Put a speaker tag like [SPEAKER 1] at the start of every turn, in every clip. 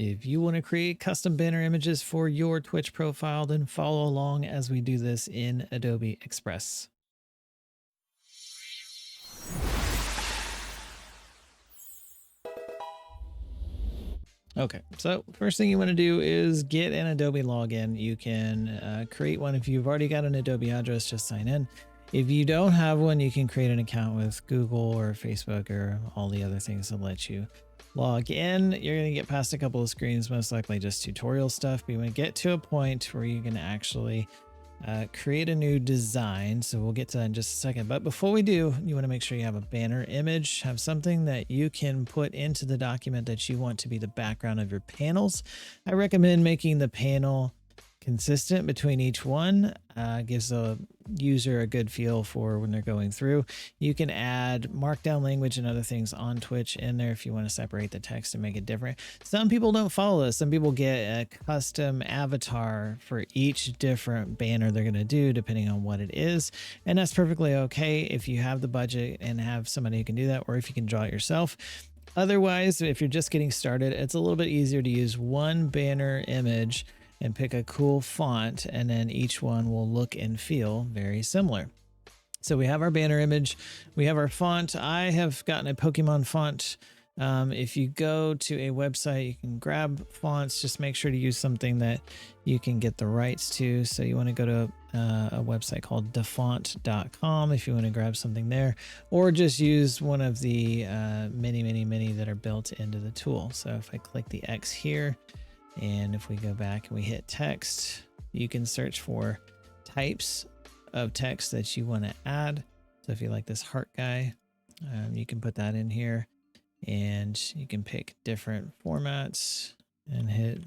[SPEAKER 1] If you want to create custom banner images for your Twitch profile, then follow along as we do this in Adobe Express. Okay, so first thing you want to do is get an Adobe login. You can create one. If you've already got an Adobe address, just sign in. If you don't have one, you can create an account with Google or Facebook or all the other things that let you log in. You're going to get past a couple of screens, most likely just tutorial stuff, but you want to get to a point where you can actually create a new design. So we'll get to that in just a second. But before we do, you want to make sure you have a banner image, have something that you can put into the document that you want to be the background of your panels. I recommend making the panel consistent between each one. Gives the user a good feel for when they're going through. You can add markdown language and other things on Twitch in there if you want to separate the text and make it different. Some people don't follow this. Some people get a custom avatar for each different banner they're going to do depending on what it is, and that's perfectly okay if you have the budget and have somebody who can do that, or if you can draw it yourself. Otherwise, if you're just getting started, it's a little bit easier to use one banner image and pick a cool font, and then each one will look and feel very similar. So we have our banner image, we have our font. I have gotten a Pokemon font. If you go to a website, you can grab fonts. Just make sure to use something that you can get the rights to. So you want to go to a website called defont.com if you want to grab something there, or just use one of the many that are built into the tool. So if I click the X here, and if we go back and we hit text, you can search for types of text that you want to add. So if you like this heart guy, you can put that in here, and you can pick different formats and hit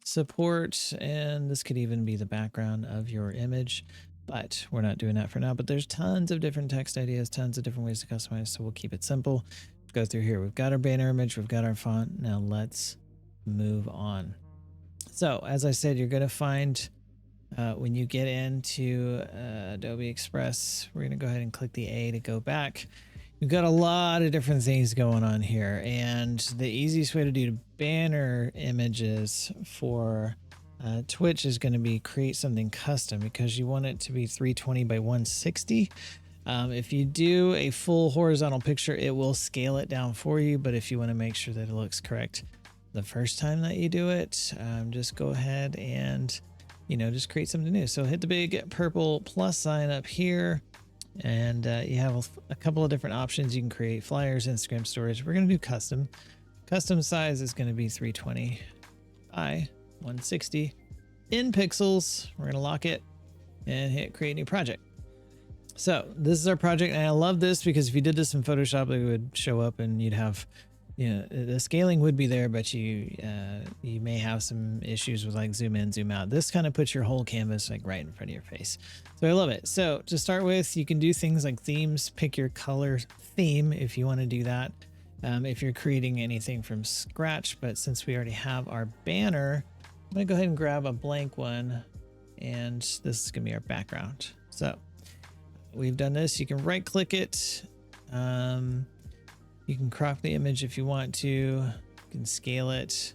[SPEAKER 1] support. And this could even be the background of your image, but we're not doing that for now. But there's tons of different text ideas, tons of different ways to customize. So we'll keep it simple. Go through here. We've got our banner image. We've got our font. Now let's move on. So as I said, you're going to find when you get into Adobe Express, we're going to go ahead and click the A to go back. You've got a lot of different things going on here, and the easiest way to do banner images for Twitch is going to be create something custom, because you want it to be 320 by 160. If you do a full horizontal picture, it will scale it down for you, but if you want to make sure that it looks correct the first time that you do it, just go ahead and, just create something new. So hit the big purple plus sign up here, and you have a couple of different options. You can create flyers, Instagram stories. We're going to do custom. Custom size is going to be 320 by 160 in pixels. We're going to lock it and hit create new project. So this is our project, and I love this because if you did this in Photoshop, it would show up and you'd have, the scaling would be there, but you may have some issues with like zoom in, zoom out. This kind of puts your whole canvas like right in front of your face. So I love it. So to start with, you can do things like themes, pick your color theme if you want to do that. If you're creating anything from scratch, but since we already have our banner, I'm going to go ahead and grab a blank one, and this is going to be our background. So we've done this. You can right click it. You can crop the image if you want to. You can scale it.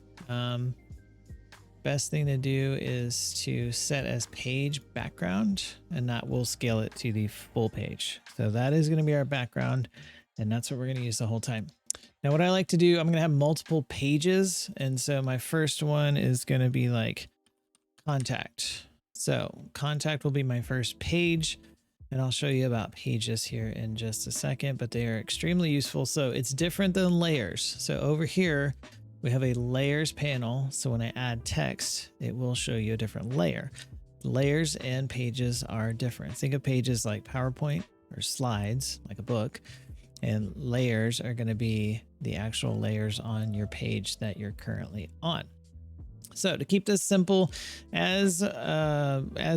[SPEAKER 1] Best thing to do is to set as page background, and that will scale it to the full page. So that is going to be our background, and that's what we're going to use the whole time. Now, what I like to do, I'm going to have multiple pages. And so my first one is going to be like contact. So contact will be my first page. And I'll show you about pages here in just a second, but they are extremely useful. So it's different than layers. So over here, we have a layers panel. So when I add text, it will show you a different layer. Layers and pages are different. Think of pages like PowerPoint or slides, like a book, and layers are going to be the actual layers on your page that you're currently on. So to keep this simple, as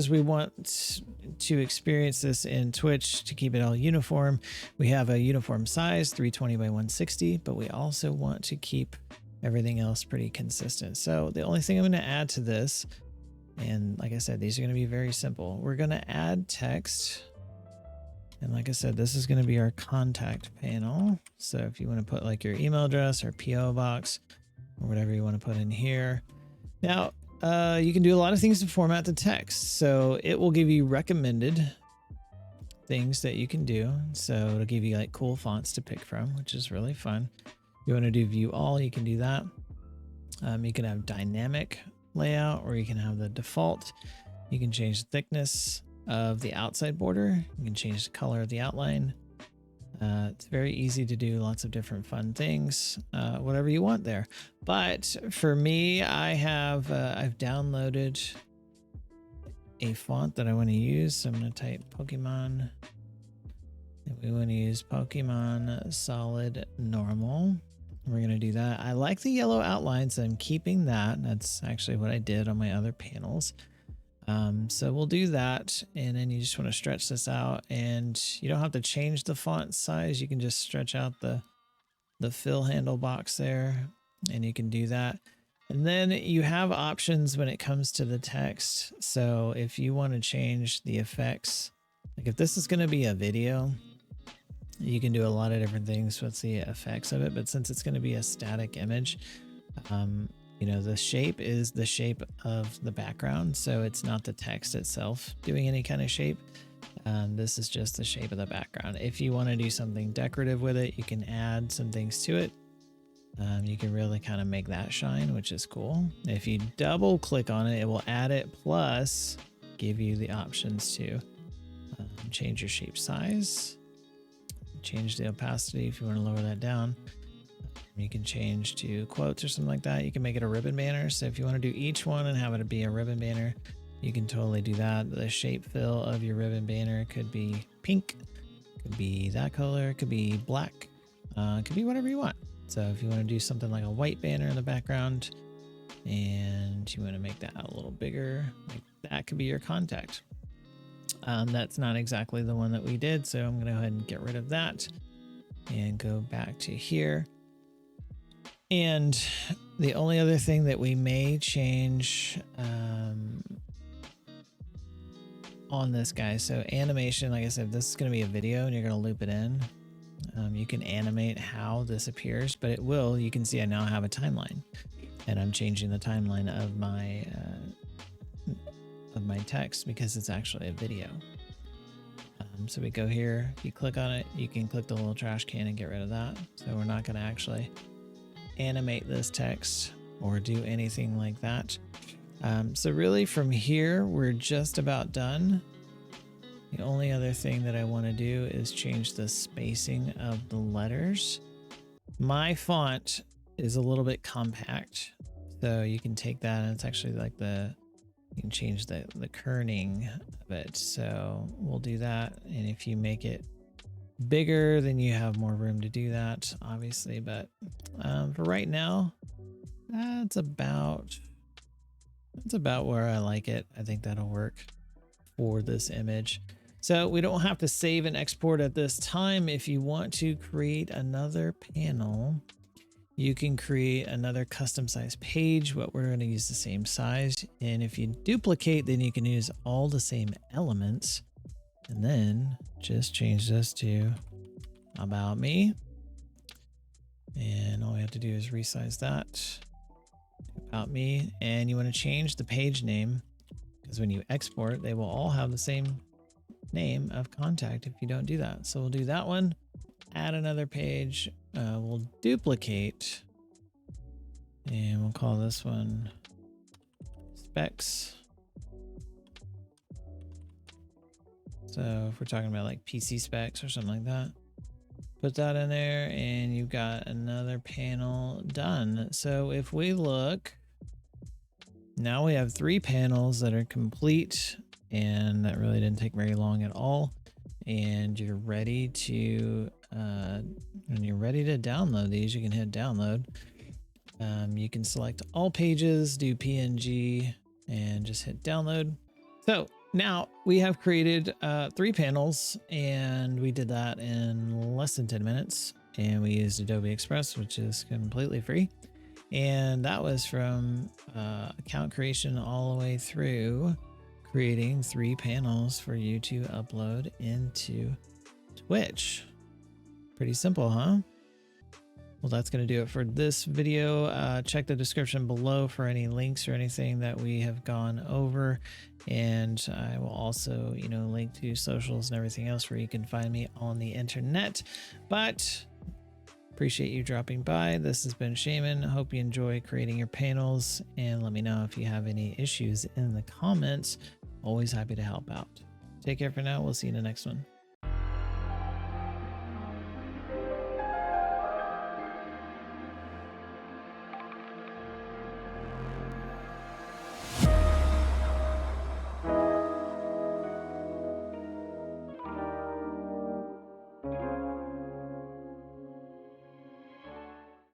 [SPEAKER 1] we want to experience this in Twitch, to keep it all uniform, we have a uniform size, 320 by 160, but we also want to keep everything else pretty consistent. So the only thing I'm going to add to this, and like I said, these are going to be very simple. We're going to add text. And like I said, this is going to be our contact panel. So if you want to put like your email address or PO box, or whatever you want to put in here. Now, you can do a lot of things to format the text. So it will give you recommended things that you can do. So it'll give you like cool fonts to pick from, which is really fun. You want to do view all, you can do that. You can have dynamic layout, or you can have the default. You can change the thickness of the outside border. You can change the color of the outline. It's very easy to do lots of different fun things, whatever you want there. But for me, I've downloaded a font that I want to use. So I'm going to type Pokemon. And we want to use Pokemon Solid Normal. We're going to do that. I like the yellow outline, so I'm keeping that. That's actually what I did on my other panels. So we'll do that, and then you just want to stretch this out, and you don't have to change the font size. You can just stretch out the fill handle box there, and you can do that. And then you have options when it comes to the text. So if you want to change the effects, like if this is going to be a video, you can do a lot of different things with the effects of it. But since it's going to be a static image, you know, the shape is the shape of the background. So it's not the text itself doing any kind of shape. This is just the shape of the background. If you want to do something decorative with it, you can add some things to it. You can really kind of make that shine, which is cool. If you double click on it, it will add it, plus give you the options to change your shape size, change the opacity if you want to lower that down. You can change to quotes or something like that. You can make it a ribbon banner. So if you want to do each one and have it be a ribbon banner, you can totally do that. The shape fill of your ribbon banner could be pink, could be that color, could be black, could be whatever you want. So if you want to do something like a white banner in the background and you want to make that a little bigger, like that could be your contact. That's not exactly the one that we did, so I'm going to go ahead and get rid of that and go back to here. And the only other thing that we may change on this guy, so animation, like I said, this is going to be a video and you're going to loop it in. You can animate how this appears, but it will, you can see I now have a timeline, and I'm changing the timeline of my text because it's actually a video. So we go here, if you click on it, you can click the little trash can and get rid of that. So we're not going to actually animate this text or do anything like that. So really from here, we're just about done. The only other thing that I want to do is change the spacing of the letters. My font is a little bit compact, so you can take that and it's actually like you can change the kerning of it. So we'll do that. And if you make it bigger, then you have more room to do that, obviously. But for right now, that's about where I like it. I think that'll work for this image. So we don't have to save and export at this time. If you want to create another panel, you can create another custom size page, but we're going to use the same size. And if you duplicate, then you can use all the same elements, and then just change this to about me. And all we have to do is resize that about me. And you want to change the page name, because when you export, they will all have the same name of contact if you don't do that. So we'll do that one, add another page, we'll duplicate, and we'll call this one specs. So if we're talking about like PC specs or something like that, put that in there and you've got another panel done. So if we look, now we have 3 panels that are complete, and that really didn't take very long at all. And you're ready to when you're ready to download these, you can hit download. You can select all pages, do PNG, and just hit download. So now we have created 3 panels, and we did that in less than 10 minutes. And we used Adobe Express, which is completely free. And that was from account creation all the way through creating 3 panels for you to upload into Twitch. Pretty simple, huh? Well, that's going to do it for this video. Check the description below for any links or anything that we have gone over. And I will also, link to socials and everything else where you can find me on the internet. But appreciate you dropping by. This has been Shaman. Hope you enjoy creating your panels, and let me know if you have any issues in the comments. Always happy to help out. Take care for now. We'll see you in the next one.